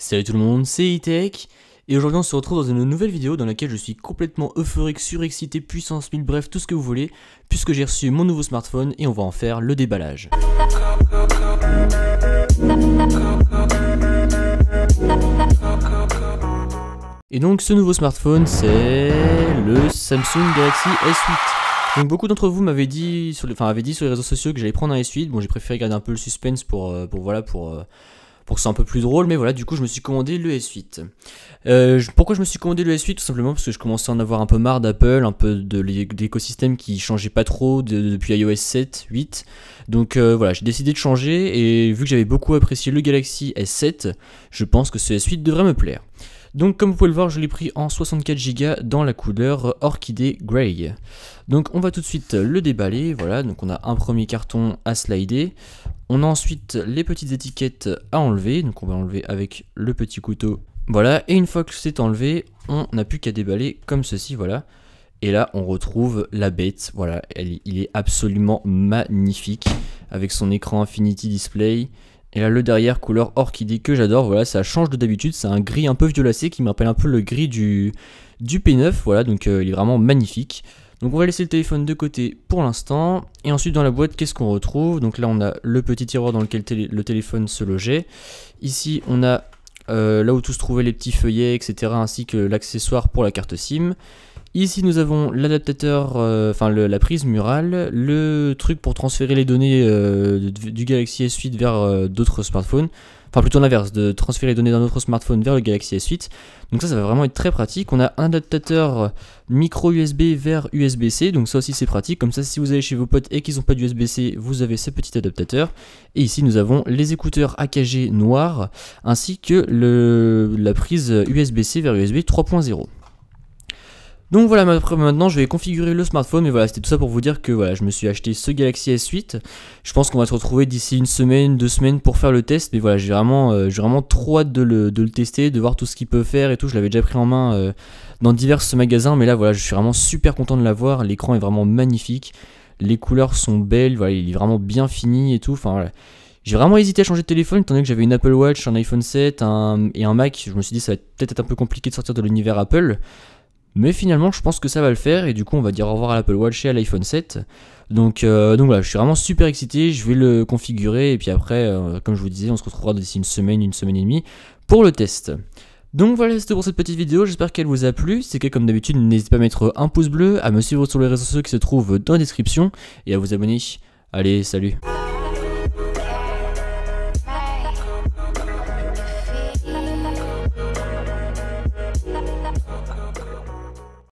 Salut tout le monde, c'est E-Tech, et aujourd'hui on se retrouve dans une nouvelle vidéo dans laquelle je suis complètement euphorique, surexcité, puissance 1000, bref tout ce que vous voulez, puisque j'ai reçu mon nouveau smartphone et on va en faire le déballage. Et donc ce nouveau smartphone c'est le Samsung Galaxy S8. Donc beaucoup d'entre vous m'avaient dit sur les réseaux sociaux que j'allais prendre un S8. Bon, j'ai préféré garder un peu le suspense pour que c'est un peu plus drôle, mais voilà, du coup je me suis commandé le S8. Pourquoi je me suis commandé le S8? Tout simplement parce que je commençais à en avoir un peu marre d'Apple, un peu de l'écosystème qui changeait pas trop depuis iOS 7, 8. Donc voilà, j'ai décidé de changer, et vu que j'avais beaucoup apprécié le Galaxy S7, je pense que ce S8 devrait me plaire. Donc comme vous pouvez le voir, je l'ai pris en 64 Go dans la couleur Orchidée Grey. Donc on va tout de suite le déballer, voilà, donc on a un premier carton à slider. On a ensuite les petites étiquettes à enlever, donc on va enlever avec le petit couteau. Voilà, et une fois que c'est enlevé, on n'a plus qu'à déballer comme ceci, voilà. Et là on retrouve la bête, voilà, il est absolument magnifique, avec son écran Infinity Display. Et là le derrière couleur orchidée que j'adore, voilà, ça change de d'habitude, c'est un gris un peu violacé qui me rappelle un peu le gris du P9, voilà, donc il est vraiment magnifique. Donc on va laisser le téléphone de côté pour l'instant, et ensuite dans la boîte qu'est-ce qu'on retrouve? Donc là on a le petit tiroir dans lequel le téléphone se logeait, ici on a là où tout se trouvait, les petits feuillets etc, ainsi que l'accessoire pour la carte SIM. Ici nous avons l'adaptateur, la prise murale, le truc pour transférer les données du Galaxy S8 vers d'autres smartphones, enfin plutôt l'inverse, de transférer les données d'un autre smartphone vers le Galaxy S8. Donc ça va vraiment être très pratique. On a un adaptateur micro USB vers USB-C, donc ça aussi c'est pratique, comme ça si vous allez chez vos potes et qu'ils n'ont pas d'USB-C, vous avez ce petit adaptateur. Et ici nous avons les écouteurs AKG noirs, ainsi que la prise USB-C vers USB 3.0. Donc voilà, maintenant je vais configurer le smartphone, mais voilà, c'était tout ça pour vous dire que voilà, je me suis acheté ce Galaxy S8. Je pense qu'on va se retrouver d'ici une semaine, 2 semaines pour faire le test, mais voilà, j'ai vraiment trop hâte de le tester, de voir tout ce qu'il peut faire et tout. Je l'avais déjà pris en main dans divers magasins, mais là voilà, je suis vraiment super content de l'avoir. L'écran est vraiment magnifique, les couleurs sont belles, voilà, il est vraiment bien fini et tout, enfin voilà. J'ai vraiment hésité à changer de téléphone, étant donné que j'avais une Apple Watch, un iPhone 7 et un Mac. Je me suis dit ça va peut-être être un peu compliqué de sortir de l'univers Apple. Mais finalement je pense que ça va le faire, et du coup on va dire au revoir à l'Apple Watch et à l'iPhone 7. Donc voilà, je suis vraiment super excité, je vais le configurer, et puis après, comme je vous disais, on se retrouvera d'ici une semaine et demie pour le test. Donc voilà, c'était pour cette petite vidéo, j'espère qu'elle vous a plu. Si c'est le cas, comme d'habitude, n'hésitez pas à mettre un pouce bleu, à me suivre sur les réseaux sociaux qui se trouvent dans la description, et à vous abonner. Allez, salut!